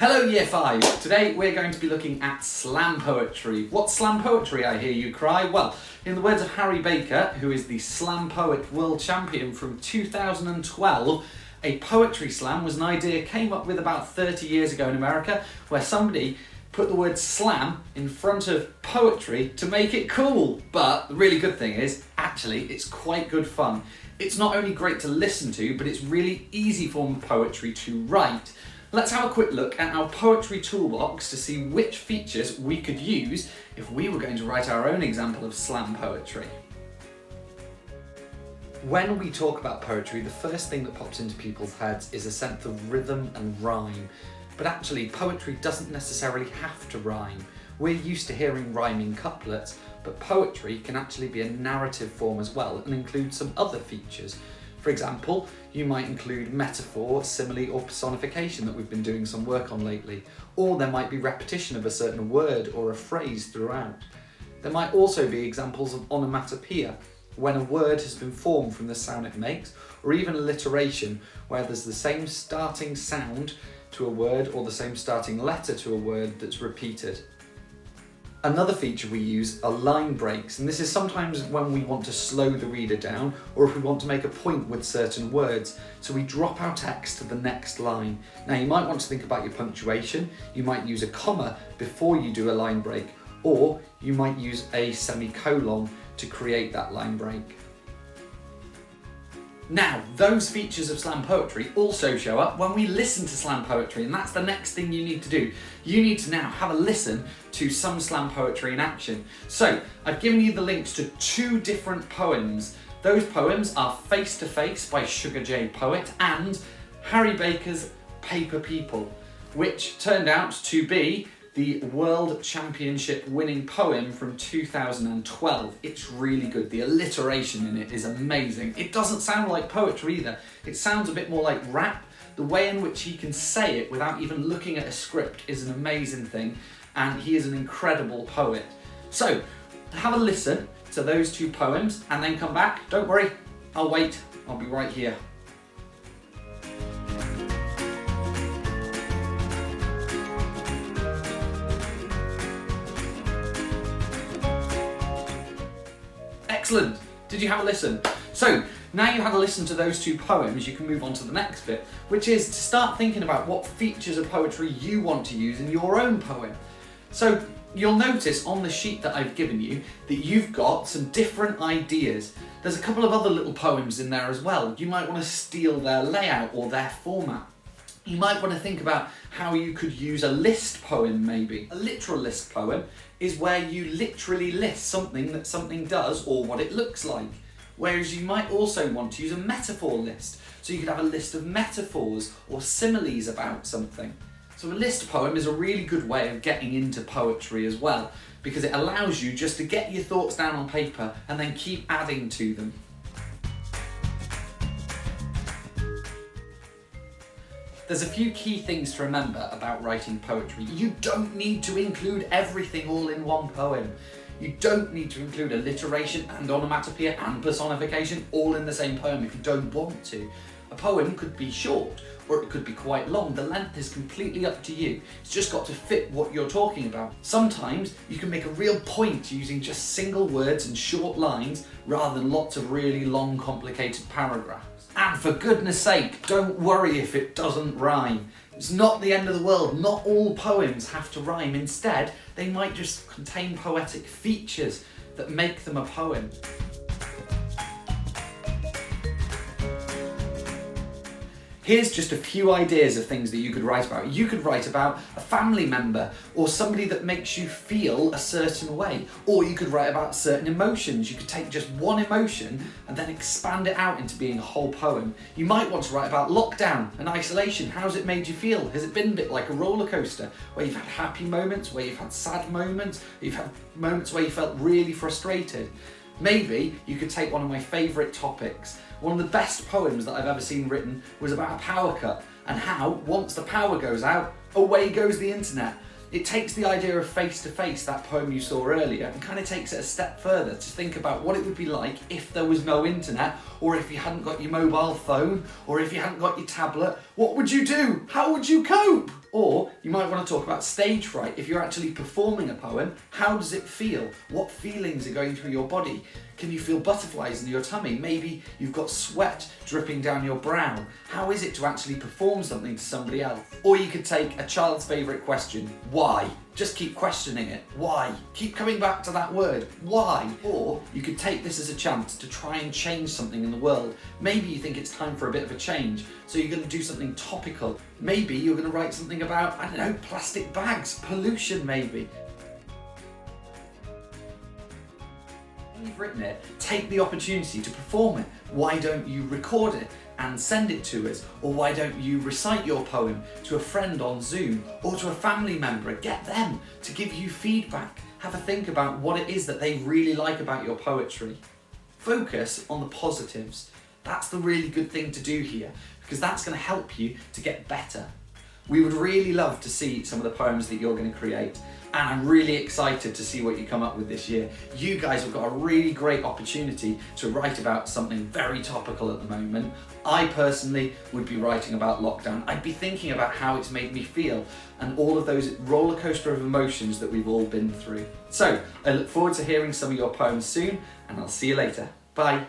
Hello Year 5! Today we're going to be looking at slam poetry. What's slam poetry, I hear you cry? Well, in the words of Harry Baker, who is the slam poet world champion from 2012, a poetry slam was an idea came up with about 30 years ago in America, where somebody put the word slam in front of poetry to make it cool. But the really good thing is, actually, it's quite good fun. It's not only great to listen to, but it's really easy form of poetry to write. Let's have a quick look at our poetry toolbox to see which features we could use if we were going to write our own example of slam poetry. When we talk about poetry, the first thing that pops into people's heads is a sense of rhythm and rhyme. But actually, poetry doesn't necessarily have to rhyme. We're used to hearing rhyming couplets, but poetry can actually be a narrative form as well and include some other features. For example, you might include metaphor, simile or personification that we've been doing some work on lately, or there might be repetition of a certain word or a phrase throughout. There might also be examples of onomatopoeia, when a word has been formed from the sound it makes, or even alliteration, where there's the same starting sound to a word or the same starting letter to a word that's repeated. Another feature we use are line breaks, and this is sometimes when we want to slow the reader down or if we want to make a point with certain words, so we drop our text to the next line. Now you might want to think about your punctuation, you might use a comma before you do a line break, or you might use a semicolon to create that line break. Now, those features of slam poetry also show up when we listen to slam poetry, and that's the next thing you need to do. You need to now have a listen to some slam poetry in action. So, I've given you the links to 2 different poems. Those poems are Face to Face by Sugar J Poet and Harry Baker's Paper People, which turned out to be the World Championship winning poem from 2012. It's really good. The alliteration in it is amazing. It doesn't sound like poetry either. It sounds a bit more like rap. The way in which he can say it without even looking at a script is an amazing thing, and he is an incredible poet. So, have a listen to those 2 poems and then come back. Don't worry, I'll wait. I'll be right here. Excellent! Did you have a listen? So, now you've had a listen to those 2 poems, you can move on to the next bit, which is to start thinking about what features of poetry you want to use in your own poem. So, you'll notice on the sheet that I've given you that you've got some different ideas. There's a couple of other little poems in there as well. You might want to steal their layout or their format. You might want to think about how you could use a list poem maybe. A literal list poem is where you literally list something that something does or what it looks like. Whereas you might also want to use a metaphor list. So you could have a list of metaphors or similes about something. So a list poem is a really good way of getting into poetry as well, because it allows you just to get your thoughts down on paper and then keep adding to them. There's a few key things to remember about writing poetry. You don't need to include everything all in one poem. You don't need to include alliteration and onomatopoeia and personification all in the same poem if you don't want to. A poem could be short or it could be quite long. The length is completely up to you. It's just got to fit what you're talking about. Sometimes you can make a real point using just single words and short lines rather than lots of really long, complicated paragraphs. And for goodness sake, don't worry if it doesn't rhyme. It's not the end of the world. Not all poems have to rhyme. Instead, they might just contain poetic features that make them a poem. Here's just a few ideas of things that you could write about. You could write about a family member or somebody that makes you feel a certain way. Or you could write about certain emotions. You could take just one emotion and then expand it out into being a whole poem. You might want to write about lockdown and isolation. How's it made you feel? Has it been a bit like a roller coaster where you've had happy moments, where you've had sad moments, you've had moments where you felt really frustrated? Maybe you could take one of my favourite topics. One of the best poems that I've ever seen written was about a power cut and how, once the power goes out, away goes the internet. It takes the idea of face to face, that poem you saw earlier, and kind of takes it a step further to think about what it would be like if there was no internet, or if you hadn't got your mobile phone, or if you hadn't got your tablet. What would you do? How would you cope? Or You might want to talk about stage fright. If you're actually performing a poem, how does it feel? What feelings are going through your body? Can you feel butterflies in your tummy? Maybe you've got sweat dripping down your brow. How is it to actually perform something to somebody else? Or you could take a child's favourite question, why? Just keep questioning it. Why? Keep coming back to that word. Why? Or you could take this as a chance to try and change something in the world. Maybe you think it's time for a bit of a change, so you're going to do something topical. Maybe you're going to write something about, I don't know, plastic bags, pollution maybe. When you've written it, take the opportunity to perform it. Why don't you record it and send it to us? Or why don't you recite your poem to a friend on Zoom or to a family member? Get them to give you feedback. Have a think about what it is that they really like about your poetry. Focus on the positives. That's the really good thing to do here, because that's going to help you to get better. We would really love to see some of the poems that you're going to create, and I'm really excited to see what you come up with this year. You guys have got a really great opportunity to write about something very topical at the moment. I personally would be writing about lockdown. I'd be thinking about how it's made me feel and all of those roller coaster of emotions that we've all been through. So I look forward to hearing some of your poems soon, and I'll see you later. Bye.